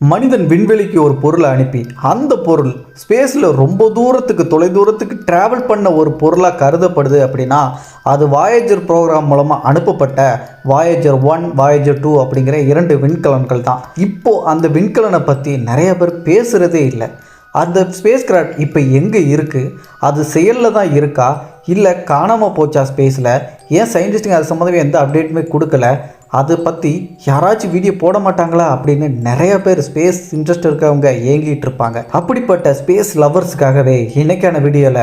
மனிதன் விண்வெளிக்கு ஒரு பொருளை அனுப்பி அந்த பொருள் ஸ்பேஸில் ரொம்ப தூரத்துக்கு தொலைதூரத்துக்கு ட்ராவல் பண்ண ஒரு பொருளாக கருதப்படுது அப்படின்னா அது வாயேஜர் ப்ரோக்ராம் மூலமாக அனுப்பப்பட்ட வாயேஜர் 1 வாயேஜர் 2 அப்படிங்கிற 2 விண்கலன்கள் தான். இப்போது அந்த விண்கலனை பற்றி நிறைய பேர் பேசுகிறதே இல்லை. அந்த ஸ்பேஸ் கிராஃப்ட் இப்போ எங்கே இருக்குது, அது செயலில் தான் இருக்கா இல்லை காணாமல் போச்சா ஸ்பேஸில், ஏன் சயின்டிஸ்ட்டுங்க அது சம்மந்தமே எந்த அப்டேட்டுமே கொடுக்கல, அதை பற்றி யாராச்சும் வீடியோ போட மாட்டாங்களா அப்படின்னு நிறைய பேர் ஸ்பேஸ் இன்ட்ரெஸ்ட் இருக்கவங்க ஏங்கிட்டு இருப்பாங்க. அப்படிப்பட்ட ஸ்பேஸ் லவர்ஸுக்காகவே இன்றைக்கான வீடியோவில்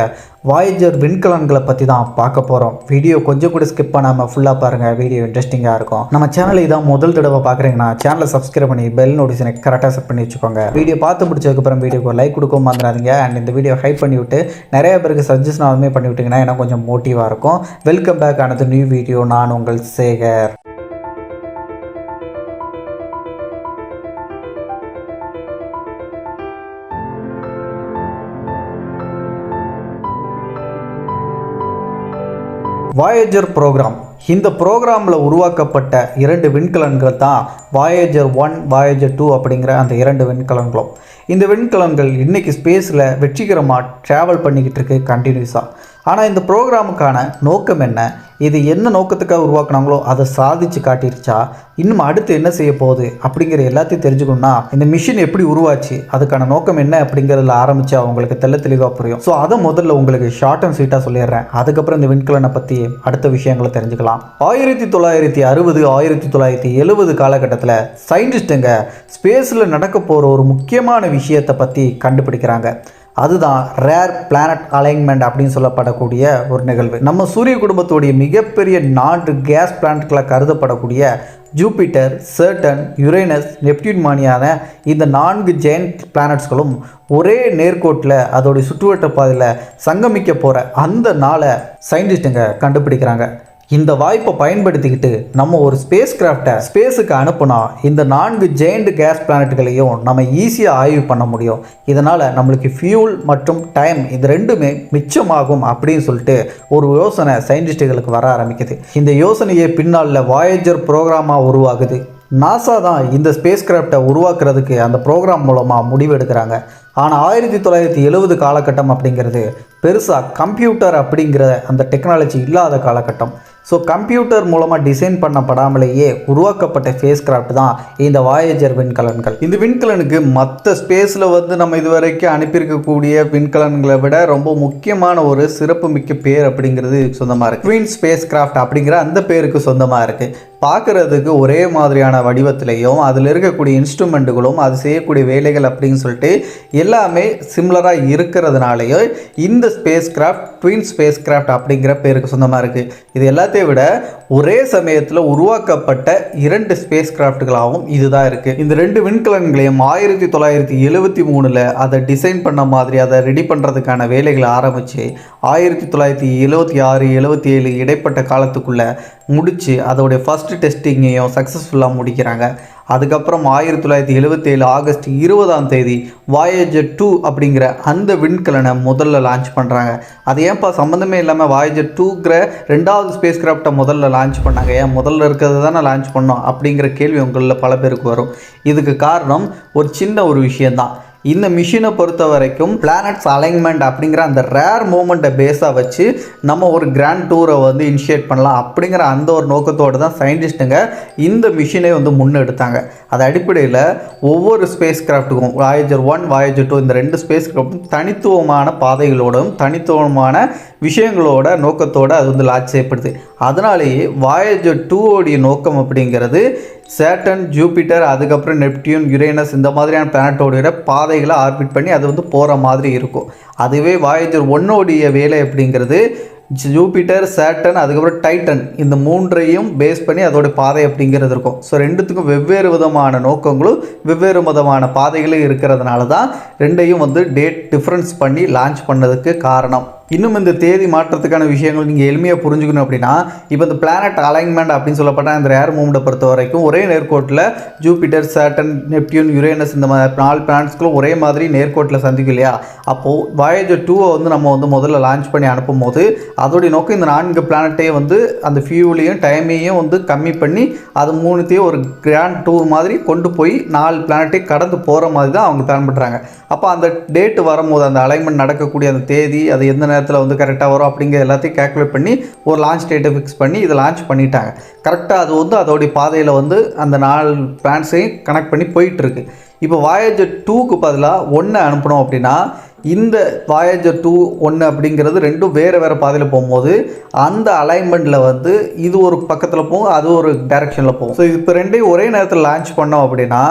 வாயேஜர் விண்கலன்களை பற்றி தான் பார்க்க போகிறோம். வீடியோ கொஞ்சம் கூட ஸ்கிப் பண்ணாமல் ஃபுல்லாக பாருங்கள், வீடியோ இன்ட்ரெஸ்டிங்காக இருக்கும். நம்ம சேனலை இதான் முதல் தடவை பார்க்குறீங்கன்னா சேனலை சப்ஸ்கிரைப் பண்ணி பெல் நோட்டிஃபிகேஷனை கரெக்டாக செட் பண்ணி வச்சுக்கோங்க. வீடியோ பார்த்து முடிச்சதுக்கப்புறம் வீடியோக்கு லைக் கொடுக்கவும் மறந்துடாதீங்க. அண்ட் இந்த வீடியோ ஹைப் பண்ணிவிட்டு நிறைய பேருக்கு சஜஷன் அதுவுமே பண்ணிவிட்டிங்கன்னா எனக்கு கொஞ்சம் மோட்டிவாக இருக்கும். வெல்கம் பேக் ஆனது நியூ வீடியோ. நான் உங்கள் சேகர். வாயேஜர் ப்ரோக்ராம், இந்த ப்ரோக்ராமில் உருவாக்கப்பட்ட 2 விண்கலன்கள் தான் வாயேஜர் 1 வாயேஜர் 2 அப்படிங்கிற அந்த 2 விண்கலன்களும். இந்த விண்கலன்கள் இன்றைக்கி ஸ்பேஸில் வெற்றிகரமாக ட்ராவல் பண்ணிக்கிட்டு இருக்கு கண்டினியூஸாக. ஆனால் இந்த ப்ரோக்ராமுக்கான நோக்கம் என்ன, இது என்ன நோக்கத்துக்காக உருவாக்குனாங்களோ அதை சாதிச்சு காட்டிருச்சா, இன்னும் அடுத்து என்ன செய்ய போகுது அப்படிங்கிற எல்லாத்தையும் தெரிஞ்சுக்கணும்னா இந்த மிஷின் எப்படி உருவாச்சு, அதுக்கான நோக்கம் என்ன அப்படிங்கிறதுல ஆரம்பித்து அவங்களுக்கு தெளிவாக புரியும். ஸோ அதை முதல்ல உங்களுக்கு ஷார்ட் அண்ட் ஸ்வீட்டாக சொல்லிடுறேன். அதுக்கப்புறம் இந்த விண்கலனை பற்றி அடுத்த விஷயங்களை தெரிஞ்சுக்கலாம். 1960 1970 காலகட்டத்தில் சயின்டிஸ்ட்டுங்க ஸ்பேஸில் நடக்க போகிற ஒரு முக்கியமான விஷயத்தை பற்றி கண்டுபிடிக்கிறாங்க. அதுதான் ரேர் பிளானட் அலைன்மெண்ட் அப்படின்னு சொல்லப்படக்கூடிய ஒரு நிகழ்வு. நம்ம சூரிய குடும்பத்துடைய மிகப்பெரிய 4 கேஸ் பிளானட்களாக கருதப்படக்கூடிய ஜூபிட்டர், சேட்டன், யுரேனஸ், நெப்டியூன் மாதிரியான இந்த 4 ஜெயண்ட் பிளானட்ஸ்களும் ஒரே நேர்கோட்டில் அதோடைய சுற்றுவட்ட பாதையில் சங்கமிக்க போகிற அந்த நாளை சயின்டிஸ்ட்டுங்க கண்டுபிடிக்கிறாங்க. இந்த வாய்ப்பை பயன்படுத்திக்கிட்டு நம்ம ஒரு ஸ்பேஸ் கிராஃப்டை ஸ்பேஸுக்கு அனுப்புனா இந்த 4 ஜெயண்ட் கேஸ் பிளானட்டுகளையும் நம்ம ஈஸியாக ஆய்வு பண்ண முடியும். இதனால் நம்மளுக்கு ஃபியூல் மற்றும் டைம் இது ரெண்டுமே மிச்சமாகும் அப்படின்னு சொல்லிட்டு ஒரு யோசனை சயின்டிஸ்ட்டுகளுக்கு வர ஆரம்பிக்குது. இந்த யோசனையே பின்னால் வாயேஜர் ப்ரோக்ராமாக உருவாகுது. நாசா தான் இந்த ஸ்பேஸ் கிராஃப்டை உருவாக்குறதுக்கு அந்த ப்ரோக்ராம் மூலமாக முடிவெடுக்கிறாங்க. ஆனால் 1970 காலகட்டம் அப்படிங்கிறது பெருசாக கம்ப்யூட்டர் அப்படிங்கிற அந்த டெக்னாலஜி இல்லாத காலகட்டம். ஸோ கம்ப்யூட்டர் மூலமாக டிசைன் பண்ணப்படாமலேயே உருவாக்கப்பட்ட ஸ்பேஸ் கிராஃப்ட் தான் இந்த வாயேஜர் விண்கலன்கள். இந்த விண்கலனுக்கு மற்ற ஸ்பேஸில் நம்ம இதுவரைக்கும் அனுப்பியிருக்கக்கூடிய விண்கலன்களை விட ரொம்ப முக்கியமான ஒரு சிறப்பு மிக்க பேர் அப்படிங்கிறது சொந்தமாக இருக்குது. குவீன் ஸ்பேஸ் கிராஃப்ட் அப்படிங்கிற அந்த பேருக்கு சொந்தமாக இருக்குது. பார்க்குறதுக்கு ஒரே மாதிரியான வடிவத்திலையும் அதில் இருக்கக்கூடிய இன்ஸ்ட்ருமெண்ட்டுகளும் அது செய்யக்கூடிய வேலைகள் அப்படின்னு சொல்லிட்டு எல்லாமே சிமிலராக இருக்கிறதுனாலேயோ இந்த space craft twin space craft அப்படிங்கிற பேருக்கு சொந்தமாக இருக்குது. இது எல்லாத்தையும் விட ஒரே சமயத்தில் உருவாக்கப்பட்ட 2 ஸ்பேஸ் கிராஃப்ட்களாகவும் இதுதான் இருக்குது. இந்த 2 விண்கலன்களையும் 1973 அதை டிசைன் பண்ண மாதிரி அதை ரெடி பண்ணுறதுக்கான வேலைகளை ஆரம்பித்து 1976 77 இடைப்பட்ட காலத்துக்குள்ளே முடித்து அதோடைய ஃபஸ்ட் டெஸ்டிங்கையும் சக்ஸஸ்ஃபுல்லாக முடிக்கிறாங்க. அதுக்கப்புறம் 1977 ஆகஸ்ட் 20 வாயேஜர் 2 அப்படிங்கிற அந்த விண்கலனை முதல்ல லான்ச் பண்ணுறாங்க. அது ஏன்ப்பா சம்மந்தமே இல்லாமல் வாயேஜர் 2ங்கிற 2வது ஸ்பேஸ் கிராஃப்டை முதல்ல லான்ச் பண்ணாங்க, ஏன் முதல்ல இருக்கிறது தானே லான்ச் பண்ணோம் அப்படிங்கிற கேள்வி உங்களில் பல பேருக்கு வரும். இதுக்கு காரணம் ஒரு சின்ன ஒரு விஷயந்தான். இந்த மிஷினை பொறுத்த வரைக்கும் பிளானட்ஸ் அலைன்மெண்ட் அப்படிங்கிற அந்த ரேர் மூமெண்ட்டை பேஸாக வச்சு நம்ம ஒரு கிராண்ட் டூரை இனிஷியேட் பண்ணலாம் அப்படிங்கிற அந்த ஒரு நோக்கத்தோடு தான் சயின்டிஸ்ட்டுங்க இந்த மிஷினை முன்னெடுத்தாங்க. அது அடிப்படையில் ஒவ்வொரு ஸ்பேஸ் கிராஃப்ட்டுக்கும் வாயேஜர் 1 வாயேஜர் 2 இந்த 2 ஸ்பேஸ் கிராஃப்ட்டும் தனித்துவமான பாதைகளோடும் தனித்துவமான விஷயங்களோட நோக்கத்தோடு அது லான்ச் செய்யப்படுது. அதனாலேயே வாயேஜர் 2 நோக்கம் அப்படிங்கிறது சேட்டன், ஜூபிட்டர், அதுக்கப்புறம் நெப்டியூன், யுரேனஸ் இந்த மாதிரியான பிளானட்டோட பாதைகளை ஆர்பிட் பண்ணி அது போகிற மாதிரி இருக்கும். அதுவே வாயேஜர் 1 வேலை அப்படிங்கிறது ஜூபிட்டர், சேட்டன், அதுக்கப்புறம் டைட்டன் இந்த 3ஐயும் பேஸ் பண்ணி அதோட பாதை அப்படிங்கிறது இருக்கும். ஸோ 2த்துக்கும் வெவ்வேறு விதமான நோக்கங்களும் வெவ்வேறு விதமான பாதைகளும் இருக்கிறதுனால தான் 2ஐயும் டேட் டிஃப்ரென்ஸ் பண்ணி லான்ச் பண்ணதுக்கு காரணம். இன்னும் இந்த தேதி மாற்றத்துக்கான விஷயங்கள் நீங்கள் எளிமையாக புரிஞ்சுக்கணும் அப்படின்னா, இப்போ இந்த பிளானட் அலைன்மெண்ட் அப்படின்னு சொல்லப்பட்ட அந்த ஏர் மூவ்மெண்ட்டை பொறுத்த வரைக்கும் ஒரே நேர்கோட்டில் ஜூபிட்டர், சாட்டர்ன், நெப்டியூன், யுரேனஸ் இந்த மாதிரி 4 பிளானட்ஸ்களும் ஒரே மாதிரி நேர்கோட்டில் சந்திக்கும் இல்லையா? அப்போது வாயேஜர் 2 வந்து நம்ம வந்து முதல்ல லான்ச் பண்ணி அனுப்பும் போது அதோடைய நோக்கம் இந்த 4 பிளானட்டையும் வந்து அந்த ஃபியூலையும் டைமையும் வந்து கம்மி பண்ணி அது 3த்தையும் ஒரு கிராண்ட் டூர் மாதிரி கொண்டு போய் 4 பிளானட்டையும் கடந்து போகிற மாதிரி தான் அவங்க பிளான் பண்ணுறாங்க. அப்போ அந்த டேட்டு வரும்போது அந்த அலைன்மெண்ட் நடக்கக்கூடிய அந்த தேதி அது எந்த நேரத்தில் வந்து கரெக்டாக வரும் அப்படிங்கிற எல்லாத்தையும் கேல்குலேட் பண்ணி ஒரு லான்ச் டேட்டை ஃபிக்ஸ் பண்ணி இதை லான்ச் பண்ணிட்டாங்க. கரெக்டாக அது வந்து அதோடைய பாதையில் வந்து அந்த 4 பிளான்ஸையும் கனெக்ட் பண்ணி போயிட்டுருக்கு. இப்போ வாயேஜர் 2க்கு பதிலாக 1 அனுப்பணும் அப்படின்னா இந்த வாயேஜர் 2 1 அப்படிங்கிறது ரெண்டும் வேறு பாதையில் போகும்போது அந்த அலைன்மெண்ட்டில் வந்து இது ஒரு பக்கத்தில் போகும், அது ஒரு டைரெக்ஷனில் போகும். ஸோ இப்போ ரெண்டையும் ஒரே நேரத்தில் லான்ச் பண்ணோம் அப்படின்னா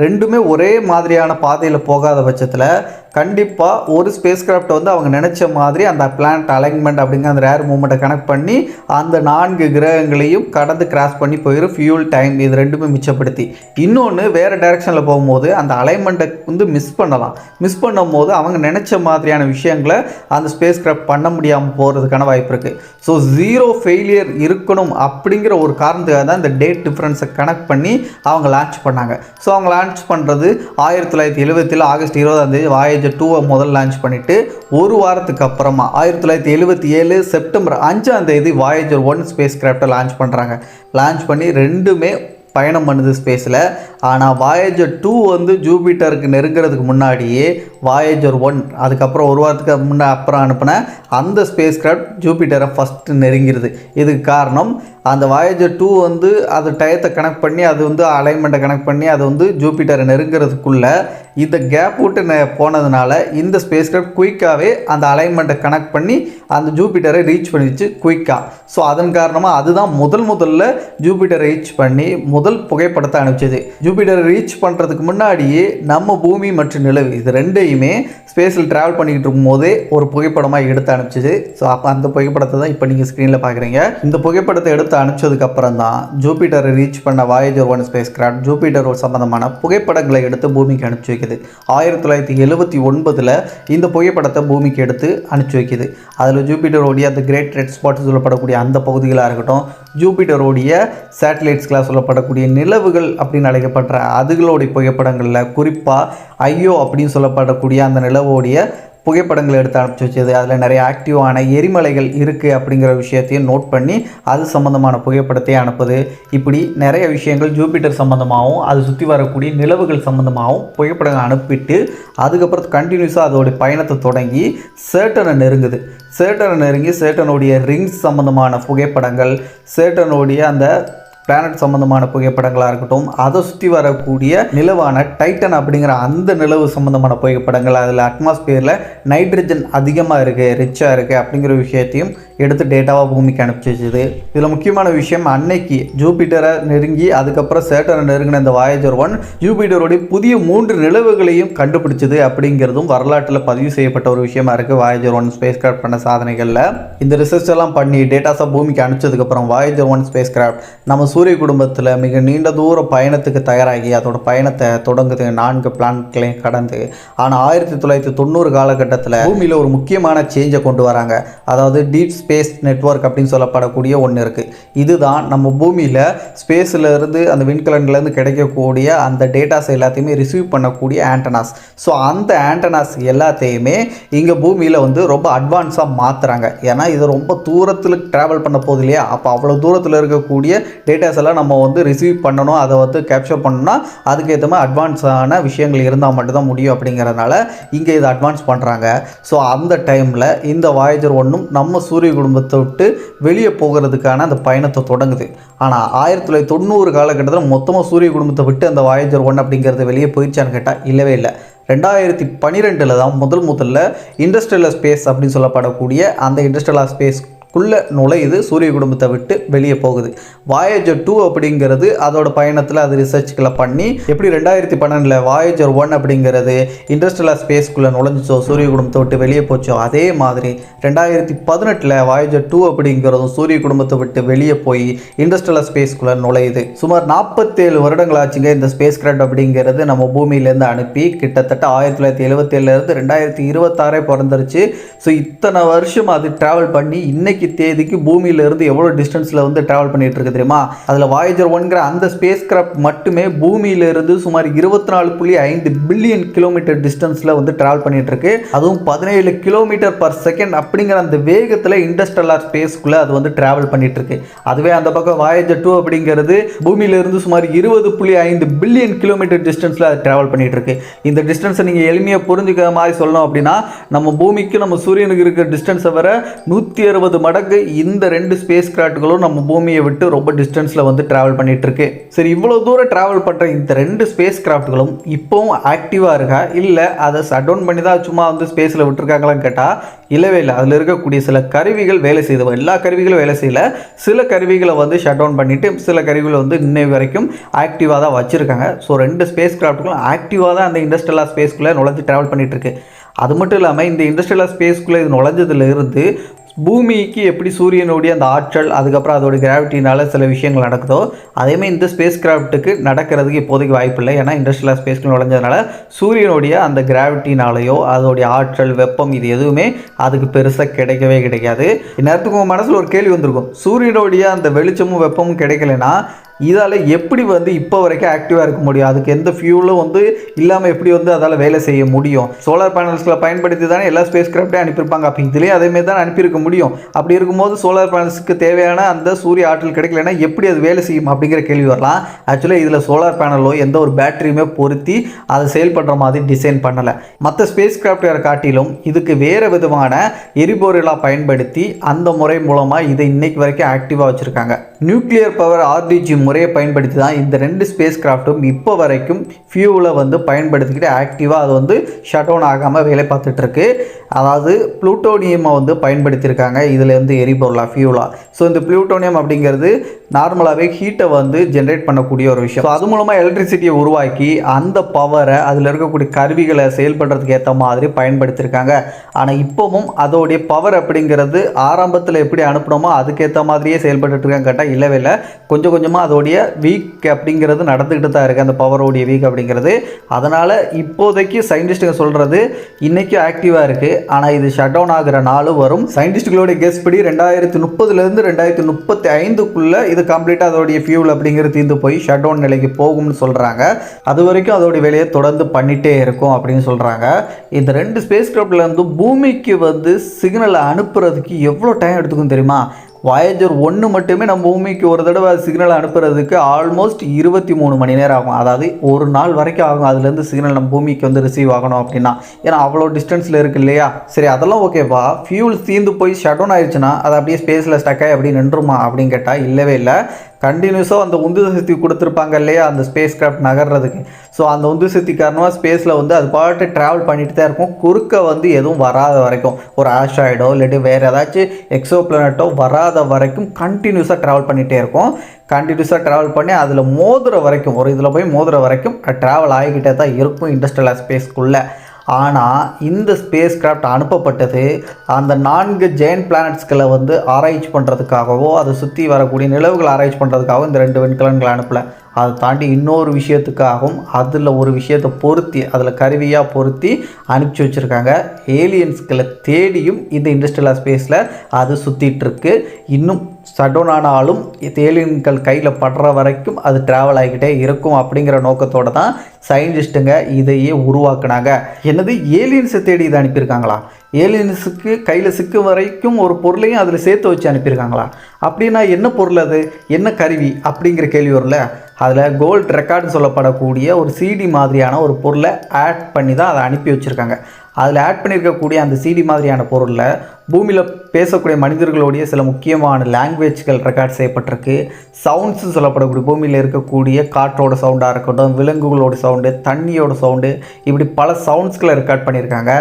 ரெண்டுமே ஒரே மாதிரியான பாதையில் போகாத பட்சத்தில் கண்டிப்பாக ஒரு ஸ்பேஸ் கிராஃப்ட் வந்து அவங்க நினச்ச மாதிரி அந்த பிளானட் அலைன்மெண்ட் அப்படிங்கிற அந்த ரேர் மூவ்மெண்ட்டை கனெக்ட் பண்ணி அந்த 4 கிரகங்களையும் கடந்து கிராஸ் பண்ணி போயிடும். ஃபியூல் டைம் இது ரெண்டுமே மிச்சப்படுத்தி இன்னொன்று வேறு டைரெக்ஷனில் போகும்போது அந்த அலைன்மெண்ட்டை வந்து மிஸ் பண்ணும் போது அவங்க நினச்ச மாதிரியான விஷயங்களை அந்த ஸ்பேஸ் கிராஃப்ட் பண்ண முடியாமல் போகிறதுக்கான வாய்ப்பு இருக்குது. ஸோ 0 ஃபெயிலியர் இருக்கணும் அப்படிங்கிற ஒரு காரணத்துக்காக தான் இந்த டேட் டிஃப்ரென்ஸை கனெக்ட் பண்ணி அவங்க லான்ச் பண்ணாங்க. ஸோ அவங்க லான்ச் பண்ணுறது 1977 ஆகஸ்ட் 20 வாயேஜர் 2 முதல் லான்ச் பண்ணிவிட்டு ஒரு வாரத்துக்கு அப்புறமா 1977 செப்டம்பர் 5 வாயேஜர் 1 ஸ்பேஸ் கிராஃப்டை லான்ச் பண்ணுறாங்க. லான்ச் பண்ணி ரெண்டுமே பயணம் பண்ணுது ஸ்பேஸில். ஆனால் வாயேஜர் 2 வந்து ஜூபிட்டருக்கு நெருங்கிறதுக்கு முன்னாடியே வாயேஜர் 1 அதுக்கப்புறம் ஒரு வாரத்துக்கு அப்புறம் அனுப்பின அந்த ஸ்பேஸ் கிராஃப்ட் ஜூபிட்டரை ஃபஸ்ட்டு நெருங்கிடுது. இதுக்கு காரணம் அந்த வாயேஜர் 2 வந்து அது டயத்தை கனெக்ட் பண்ணி அது வந்து அலைன்மெண்ட்டை கனெக்ட் பண்ணி அது வந்து ஜூபிட்டரை நெருங்கிறதுக்குள்ளே இந்த கேப் விட்டு போனதுனால இந்த ஸ்பேஸ் கிராஃப்ட் குயிக்காகவே அந்த அலைன்மெண்ட்டை கனெக்ட் பண்ணி அந்த ஜூபிட்டரை ரீச் பண்ணிடுச்சு குயிக்காக. ஸோ அதன் காரணமாக அதுதான் முதல்ல ஜூபிட்டரை ரீச் பண்ணி முதல் புகைப்படத்தை அனுப்பிச்சது. ஜூபிட்டரை ரீச் பண்ணுறதுக்கு முன்னாடியே நம்ம பூமி மற்றும் நிலவு இது ரெண்டையுமே ஸ்பேஸில் ட்ராவல் பண்ணிக்கிட்டு இருக்கும்போதே ஒரு புகைப்படமாக எடுத்து அனுப்பிச்சிது. ஸோ அப்போ அந்த புகைப்படத்தை தான் இப்போ நீங்கள் ஸ்க்ரீனில் பார்க்குறீங்க. இந்த புகைப்படத்தை எடுத்து அனுப்பிச்சதுக்கப்புறம் தான் ஜூபிட்டரை ரீச் பண்ண வாயேஜர் 1 ஸ்பேஸ் கிராஃப்ட் ஜூபிட்டர் சம்பந்தமான புகைப்படங்களை எடுத்து பூமிக்கு அனுப்பிச்சி வைக்குது. 1979 இந்த புகைப்படத்தை பூமிக்கு எடுத்து அனுப்பிச்சி வைக்குது. அதில் ஜூபிட்டரோடைய அந்த கிரேட் ரெட் ஸ்பாட் சொல்லப்படக்கூடிய அந்த பகுதிகளாக இருக்கட்டும், ஜூபிட்டரோடைய சேட்டலைட்ஸ்களாக சொல்லப்படக்கூடிய நிலவுகள் அப்படின்னு அழைக்கப்படுற அதுகளுடைய புகைப்படங்களில் குறிப்பாக ஐயோ அப்படின்னு சொல்லப்படக்கூடிய அந்த நிலவோடைய புகைப்படங்களை எடுத்து அனுப்பிச்சி வச்சது. அதில் நிறைய ஆக்டிவான எரிமலைகள் இருக்குது அப்படிங்கிற விஷயத்தையும் நோட் பண்ணி அது சம்மந்தமான புகைப்படத்தை அனுப்புது. இப்படி நிறைய விஷயங்கள் ஜூபிட்டர் சம்மந்தமாகவும் அது சுற்றி வரக்கூடிய நிலவுகள் சம்மந்தமாகவும் புகைப்படங்கள் அனுப்பிட்டு அதுக்கப்புறம் கண்டினியூஸாக அதோடைய பயணத்தை தொடங்கி சேட்டனை நெருங்குது. சேட்டனுடைய ரிங்ஸ் சம்மந்தமான புகைப்படங்கள், சேட்டனுடைய அந்த பிளானட் சம்மந்தமான புகைப்படங்களாக இருக்கட்டும், அதை சுற்றி வரக்கூடிய நிலவான டைட்டன் அப்படிங்கிற அந்த நிலவு சம்மந்தமான புகைப்படங்கள், அதில் அட்மாஸ்பியரில் நைட்ரஜன் அதிகமாக இருக்குது, ரிச்சாக இருக்குது அப்படிங்கிற விஷயத்தையும் எடுத்து டேட்டாவாக பூமிக்கு அனுப்பிச்சி வச்சுது. இதில் முக்கியமான விஷயம் அன்னைக்கு ஜூபிட்டரை நெருங்கி அதுக்கப்புறம் சேட்டனை நெருங்கின இந்த வாயேஜர் 1 ஜூபிட்டருடைய புதிய 3 நிலவுகளையும் கண்டுபிடிச்சது அப்படிங்கிறதும் வரலாற்றில் பதிவு செய்யப்பட்ட ஒரு விஷயமா இருக்குது. வாயேஜர் 1 ஸ்பேஸ் கிராஃப்ட் பண்ண சாதனைகளில் இந்த ரிசர்ச் எல்லாம் பண்ணி டேட்டாஸாக பூமிக்கு அனுப்பிச்சதுக்கப்புறம் வாயேஜர் 1 ஸ்பேஸ் கிராஃப்ட் நம்ம சூரிய குடும்பத்தில் மிக நீண்ட தூர பயணத்துக்கு தயாராகி அதோட பயணத்தை தொடங்குது 4 பிளானட்களையும் கடந்து. ஆனால் 1990 காலகட்டத்தில் பூமியில் ஒரு முக்கியமான சேஞ்சை கொண்டு வராங்க. அதாவது டீப் ஸ்பேஸ் நெட்வொர்க் அப்படின்னு சொல்லப்படக்கூடிய ஒன்று இருக்குது. இதுதான் நம்ம பூமியில் ஸ்பேஸில் இருந்து அந்த விண்கலன்லேருந்து கிடைக்கக்கூடிய அந்த டேட்டாஸ் எல்லாத்தையுமே ரிசீவ் பண்ணக்கூடிய ஆண்டனாஸ். ஸோ அந்த ஆண்டனாஸ் எல்லாத்தையுமே இங்கே பூமியில் வந்து ரொம்ப அட்வான்ஸாக மாற்றுறாங்க. ஏன்னா இது ரொம்ப தூரத்தில் ட்ராவல் பண்ண போகுது இல்லையா? அப்போ அவ்வளோ தூரத்தில் இருக்கக்கூடிய டேட்டாஸ் எல்லாம் நம்ம வந்து ரிசீவ் பண்ணணும், அதை வந்து கேப்சர் பண்ணணும்னா அதுக்கேற்ற மாதிரி அட்வான்ஸான விஷயங்கள் இருந்தால் மட்டும்தான் முடியும். அப்படிங்கிறதுனால இங்கே இதை அட்வான்ஸ் பண்ணுறாங்க. ஸோ அந்த டைமில் இந்த வாயேஜர் 1 நம்ம சூரிய குடும்பத்தை விட்டு வெளியே போகிறதுக்கான அந்த பயணத்தை தொடங்குது. ஆனால் 1990 காலகட்டத்தில் மொத்தமாக சூரிய குடும்பத்தை விட்டு அந்த வாயேஜர் 1 அப்படிங்கிறது வெளியே போயிடுச்சான்னு கேட்டால் இல்லவே இல்லை. 2012 தான் முதல்ல இண்டஸ்ட்ரியல் ஸ்பேஸ் அப்படின்னு சொல்லப்படக்கூடிய அந்த இண்டஸ்ட்ரியல் ஸ்பேஸ் நுழையுது, சூரிய குடும்பத்தை விட்டு வெளியே போகுது. வாயேஜர் 2 அப்படிங்கிறது அதோட பயணத்தில் அது ரிசர்ச்களை பண்ணி எப்படி 2012 வாயேஜர் 1 அப்படிங்கிறது இன்டர்ஸ்டெல்லார் ஸ்பேஸ்க்குள்ளே நுழைஞ்சிச்சோ, சூரிய குடும்பத்தை விட்டு வெளியே போச்சோ, அதே மாதிரி 2018 வாயேஜர் 2 அப்படிங்கிறதும் சூரிய குடும்பத்தை விட்டு வெளியே போய் இன்டர்ஸ்டெல்லார் ஸ்பேஸ்க்குள்ளே நுழையுது. சுமார் 47 வருடங்கள் ஆச்சுங்க இந்த ஸ்பேஸ் கிராஃப்ட் அப்படிங்கிறது நம்ம பூமியிலேருந்து அனுப்பி. கிட்டத்தட்ட 1977 2026 பிறந்துருச்சு. ஸோ இத்தனை வருஷம் அது ட்ராவல் பண்ணி இன்னைக்கு தேதிக்கு பூமியிலிருந்து எவ்வளோ டிஸ்டன்ஸில் வந்து ட்ராவல் பண்ணிட்டு இருக்கு தெரியுமா? அதில் வாயேஜர் 1ங்கிற அந்த ஸ்பேஸ் கிராஃப்ட் மட்டுமே பூமியிலிருந்து சுமார் 24.5 பில்லியன் கிலோமீட்டர் டிஸ்டன்ஸில் வந்து ட்ராவல் பண்ணிட்டு இருக்கு. அதுவும் 17 கிலோமீட்டர் பர் செகண்ட் அப்படிங்கிற அந்த வேகத்தில் இன்டர்ஸ்டெல்லார் ஸ்பேஸ்க்குள்ளே அது வந்து ட்ராவல் பண்ணிட்டு இருக்கு. அதுவே அந்த பக்கம் வாயேஜர் 2 அப்படிங்கிறது பூமியிலிருந்து சுமார் 20.5 பில்லியன் கிலோமீட்டர் டிஸ்டன்ஸில் அது ட்ராவல் பண்ணிட்டு இருக்கு. இந்த டிஸ்டன்ஸை நீங்கள் எளிமையாக புரிஞ்சுக்கிற மாதிரி சொல்லணும் அப்படின்னா, நம்ம பூமிக்கு நம்ம சூரியனுக்கு இருக்கிற டிஸ்டன்ஸை வர 160 மடங்கு இந்த 2 ஸ்பேஸ் கிராஃப்ட்களும் நம்ம பூமியை விட்டு ரொம்ப டிஸ்டன்ஸில் வந்து ட்ராவல் பண்ணிட்டு இருக்கு. சரி, இவ்வளோ தூரம் ட்ராவல் பண்ணுற இந்த 2 ஸ்பேஸ் கிராஃப்ட்களும் இப்போவும் ஆக்டிவாக இருக்கா, இல்லை அதை ஷட் டவுன் பண்ணி தான் சும்மா வந்து ஸ்பேஸில் விட்டுருக்காங்களான்னு கேட்டால் இல்லவே இல்லை. அதில் இருக்கக்கூடிய சில கருவிகள் வேலை செய்தவ, எல்லா கருவிகளும் வேலை செய்யல. சில கருவிகளை வந்து ஷட் டவுன் பண்ணிவிட்டு சில கருவிகளை வந்து இன்னை வரைக்கும் ஆக்டிவாக தான் வச்சுருக்காங்க. ஸோ 2 ஸ்பேஸ் கிராஃப்ட்களும் ஆக்டிவாக தான் அந்த இன்டர்ஸ்டெல்லார் ஸ்பேஸ்க்குள்ளே நுழைஞ்சு ட்ராவல் பண்ணிட்டு இருக்கு. அது மட்டும் இல்லாமல் இந்த இன்டர்ஸ்டெல்லார் ஸ்பேஸ்க்குள்ளே இது நுழைஞ்சதுலேருந்து பூமிக்கு எப்படி சூரியனுடைய அந்த ஆற்றல், அதுக்கப்புறம் அதோட கிராவிட்டினால சில விஷயங்கள் நடக்குதோ, அதேமாதிரி இந்த ஸ்பேஸ் கிராஃப்ட்டுக்கு நடக்கிறதுக்கு இப்போதைக்கு வாய்ப்பு இல்லை. ஏன்னா இன்டர்ஸ்டெல்லார் ஸ்பேஸ்க்குள்ள நுழைஞ்சதுனால சூரியனுடைய அந்த கிராவிட்டினாலேயோ அதோடைய ஆற்றல், வெப்பம் இது எதுவுமே அதுக்கு பெருசாக கிடைக்காது. இந்நேரத்துக்கு உங்கள் மனசில் ஒரு கேள்வி வந்திருக்கும், சூரியனுடைய அந்த வெளிச்சமும் வெப்பமும் கிடைக்கலனா இதால் எப்படி வந்து இப்போ வரைக்கும் ஆக்டிவாக இருக்க முடியும்? அதுக்கு எந்த ஃபியூலும் வந்து இல்லாமல் எப்படி வந்து அதால் வேலை செய்ய முடியும்? சோலார் பேனல்ஸில் பயன்படுத்தி தானே எல்லா ஸ்பேஸ் கிராஃப்ட்டையும் அனுப்பியிருப்பாங்க. அப்போ இதுலேயும் அதேமாதிரி தான் அனுப்பியிருக்க முடியும். அப்படி இருக்கும்போது சோலார் பேனல்ஸுக்கு தேவையான அந்த சூரிய ஆற்றல் கிடைக்கலன்னா எப்படி அது வேலை செய்யும் அப்படிங்கிற கேள்வி வரலாம். ஆக்சுவலாக இதில் சோலார் பேனலோ எந்த ஒரு பேட்டரியுமே பொருத்தி அதை செயல்படுற மாதிரி டிசைன் பண்ணலை. மற்ற ஸ்பேஸ் கிராஃப்டை காட்டிலும் இதுக்கு வேறு விதமான எரிபொருளாக பயன்படுத்தி அந்த முறை மூலமாக இதை இன்னைக்கு வரைக்கும் ஆக்டிவாக வச்சுருக்காங்க. நியூக்ளியர் பவர் RDG முறையை பயன்படுத்தி தான் இந்த 2 ஸ்பேஸ் கிராஃப்ட்டும் இப்போ வரைக்கும் ஃபியூலை வந்து பயன்படுத்திக்கிட்டு ஆக்டிவாக அது வந்து ஷட் டவுன் ஆகாமல் வேலை பார்த்துட்டு இருக்கு. அதாவது புளூட்டோனியமை வந்து பயன்படுத்தியிருக்காங்க இதில் வந்து எரிபொருளாக, ஃபியூலாக. ஸோ இந்த புளூட்டோனியம் அப்படிங்கிறது நார்மலாகவே ஹீட்டை வந்து ஜென்ரேட் பண்ணக்கூடிய ஒரு விஷயம். ஸோ அது மூலமாக எலக்ட்ரிசிட்டியை உருவாக்கி அந்த பவரை அதில் இருக்கக்கூடிய கருவிகளை செயல்படுறதுக்கு ஏற்ற மாதிரி பயன்படுத்தியிருக்காங்க. ஆனால் இப்போவும் அதோடைய பவர் அப்படிங்கிறது ஆரம்பத்தில் எப்படி அனுப்பணுமோ அதுக்கேற்ற மாதிரியே செயல்பட்டு இருக்காங்க கேட்டால் இல்லவே இல்லை. கொஞ்சம் கொஞ்சமாக அதோடைய வீக் அப்படிங்கிறது நடந்துக்கிட்டு தான் இருக்குது, அந்த பவரோடைய வீக் அப்படிங்கிறது. அதனால் இப்போதைக்கு சயின்டிஸ்ட்டுங்க சொல்கிறது இன்றைக்கி ஆக்டிவாக இருக்குது. ஆனால் இது ஷட் டவுன் ஆகிற நாளும் வரும். சயின்டிஸ்டுகளோட கெஸ் படி 2030 2035 இது கம்ப்ளீட்டாக அதோடைய ஃபியூல் அப்படிங்கிறது தீர்ந்து போய் ஷட் டவுன் நிலைக்கு போகும்னு சொல்கிறாங்க. அது வரைக்கும் அதோடைய வேலையை தொடர்ந்து பண்ணிகிட்டே இருக்கும் அப்படின்னு சொல்கிறாங்க. இந்த 2 ஸ்பேஸ் கிராஃப்ட்லேருந்து பூமிக்கு வந்து சிக்னலை அனுப்புறதுக்கு எவ்வளோ டைம் எடுத்துக்கும் தெரியுமா? வாயேஜர் 1 மட்டுமே நம்ம பூமிக்கு ஒரு தடவை சிக்னல் அனுப்புறதுக்கு ஆல்மோஸ்ட் 23 மணி நேரம் ஆகும். அதாவது ஒரு நாள் வரைக்கும் ஆகும் அதுலேருந்து சிக்னல் நம்ம பூமிக்கு வந்து ரிசீவ் ஆகணும் அப்படின்னா. ஏன்னா அவ்வளோ டிஸ்டன்ஸில் இருக்குது இல்லையா? சரி, அதெல்லாம் ஓகேப்பா. ஃபியூல் தீர்ந்து போய் ஷட் டவுன் ஆயிடுச்சுன்னா அது அப்படியே ஸ்பேஸில் ஸ்டக் ஆகி அப்படி நின்றுமா அப்படின்னு கேட்டால் இல்லவே இல்லை. கண்டினியூஸாக அந்த உந்து சக்தி கொடுத்துருப்பாங்க இல்லையா அந்த ஸ்பேஸ் கிராஃப்ட் நகர்றதுக்கு. ஸோ அந்த உந்து சக்தி காரணமாக ஸ்பேஸில் வந்து அது பாட்டு ட்ராவல் பண்ணிட்டு தான் இருக்கும். குறுக்க வந்து எதுவும் வராத வரைக்கும், ஒரு ஆஸ்ட்ராய்டோ இல்லாட்டி வேறு ஏதாச்சும் எக்ஸோ பிளானட்டோ வராத வரைக்கும் கண்டினியூஸாக ட்ராவல் பண்ணிகிட்டே இருக்கும். கண்டினியூஸாக ட்ராவல் பண்ணி அதில் மோதுற வரைக்கும், ஒரு இதில் போய் மோதுற வரைக்கும் ட்ராவல் ஆகிக்கிட்டே தான் இருக்கும் இன்டர்ஸ்டெல்லார் ஸ்பேஸ்க்குள்ளே. ஆனால் இந்த ஸ்பேஸ் கிராஃப்ட் அனுப்பப்பட்டது அந்த 4 ஜெயண்ட் பிளானட்ஸ்களை வந்து ஆராய்ச்சி பண்ணுறதுக்காகவோ அதை சுற்றி வரக்கூடிய நிலவுகளை ஆராய்ச்சி பண்ணுறதுக்காகவும் இந்த 2 விண்கலன்களை அனுப்பலை. அதை தாண்டி இன்னொரு விஷயத்துக்காகவும் அதில் ஒரு விஷயத்தை பொருத்தி அதில் கருவியாக பொருத்தி அனுப்பிச்சி வச்சுருக்காங்க. ஏலியன்ஸ்களை தேடியும் இந்த இன்டர்ஸ்டெல்லார் ஸ்பேஸில் அது சுற்றிட்டுருக்கு. இன்னும் ஷட் டவுன் ஆனாலும் ஏலியன்கள் கையில் படுற வரைக்கும் அது ட்ராவல் ஆகிக்கிட்டே இருக்கும் அப்படிங்கிற நோக்கத்தோடு தான் சயின்டிஸ்ட்டுங்க இதையே உருவாக்குனாங்க. என்னது, ஏலியன்ஸை தேடி இதை அனுப்பியிருக்காங்களா? ஏலியன்ஸுக்கு கையில் சிக்கும் வரைக்கும் ஒரு பொருளையும் அதில் சேர்த்து வச்சு அனுப்பியிருக்காங்களா? அப்படின்னா என்ன பொருள், அது என்ன கருவி அப்படிங்கிற கேள்வி வரல. அதில் கோல்ட் ரெக்கார்டுன்னு சொல்லப்படக்கூடிய ஒரு CD மாதிரியான ஒரு பொருளை ஆட் பண்ணி தான் அதை அனுப்பி வச்சுருக்காங்க. அதில் ஆட் பண்ணியிருக்கக்கூடிய அந்த சிடி மாதிரியான பொருளில் பூமியில் பேசக்கூடிய மனிதர்களுடைய சில முக்கியமான லாங்குவேஜ்கள் ரெக்கார்ட் செய்யப்பட்டிருக்கு. சவுண்ட்ஸு சொல்லப்படக்கூடிய பூமியில் இருக்கக்கூடிய காற்றோட சவுண்டாக இருக்கட்டும், விலங்குகளோட சவுண்டு, தண்ணியோட சவுண்டு, இப்படி பல சவுண்ட்ஸ்களை ரெக்கார்ட் பண்ணியிருக்காங்க.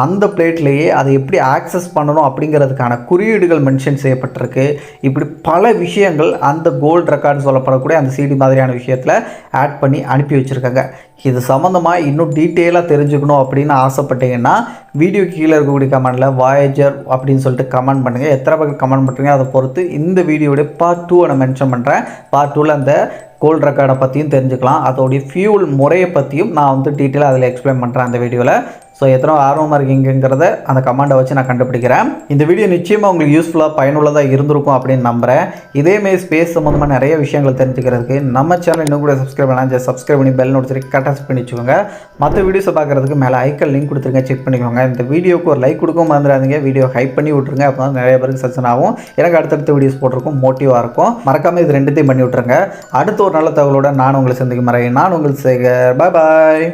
அந்த பிளேட்லேயே அதை எப்படி ஆக்சஸ் பண்ணணும் அப்படிங்கிறதுக்கான குறியீடுகள் மென்ஷன் செய்யப்பட்டிருக்கு. இப்படி பல விஷயங்கள் அந்த கோல்டு ரெக்கார்டு சொல்லப்படக்கூடிய அந்த சிடி மாதிரியான விஷயத்தில் ஆட் பண்ணி அனுப்பி வச்சுருக்காங்க. இது சம்மந்தமாக இன்னும் டீட்டெயிலாக தெரிஞ்சுக்கணும் அப்படின்னு ஆசைப்பட்டீங்கன்னா வீடியோ கீழே இருக்கக்கூடிய கமெண்டில் வாயேஜர் அப்படின்னு சொல்லிட்டு கமெண்ட் பண்ணுங்கள். எத்தனை பேர் கமெண்ட் பண்ணுறீங்க அதை பொறுத்து இந்த வீடியோடைய பார்ட் 2 நான் மென்ஷன் பண்ணுறேன். பார்ட் 2ல் அந்த கோல்டு ரெக்கார்டை பற்றியும் தெரிஞ்சுக்கலாம். அதோடைய ஃபியூல் முறையை பற்றியும் நான் வந்து டீட்டெயிலாக அதில் எக்ஸ்பிளைன் பண்ணுறேன் அந்த வீடியோவில். ஸோ எத்தனை ஆர்வமாக இருக்கீங்கிறத அந்த கமெண்டை வச்சு நான் கண்டுபிடிக்கிறேன். இந்த வீடியோ நிச்சயமாக உங்களுக்கு யூஸ்ஃபுல்லாக பயனுள்ளதாக இருந்திருக்கும் அப்படின்னு நம்புகிறேன். இதேமாரி ஸ்பேஸ் சம்மந்தமாக நிறைய விஷயங்கள் தெரிஞ்சுக்கிறதுக்கு நம்ம சேனல் இன்னும் கூட சப்ஸ்கிரைப் பண்ணலாம். ஜஸ்ட் சப்ஸ்கிரைப் பண்ணி பெல் நோட்டிஃபிகேஷன் கரெக்டாக பண்ணி வச்சுக்கோங்க. மற்ற வீடியோஸை பார்க்குறதுக்கு மேலே ஐக்கன் லிங்க் கொடுத்துருங்க, செக் பண்ணிக்கோங்க. இந்த வீடியோக்கு ஒரு லைக் கொடுக்கவும் மறந்துடாதீங்க. வீடியோ ஹைப் பண்ணி விட்ருங்க. அப்போ தான் நிறைய பேருக்கு சஜஷன் ஆகும். எனக்கு அடுத்தடுத்த வீடியோஸ் போட்டிருக்கும் மோட்டிவாக இருக்கும். மறக்காமல் இது ரெண்டுத்தையும் பண்ணி விட்ருங்க. அடுத்த ஒரு நல்ல தகவலோட நான் உங்களை சந்திக்கும் முறை நான் உங்கள் சேகர். பாய் பாய்.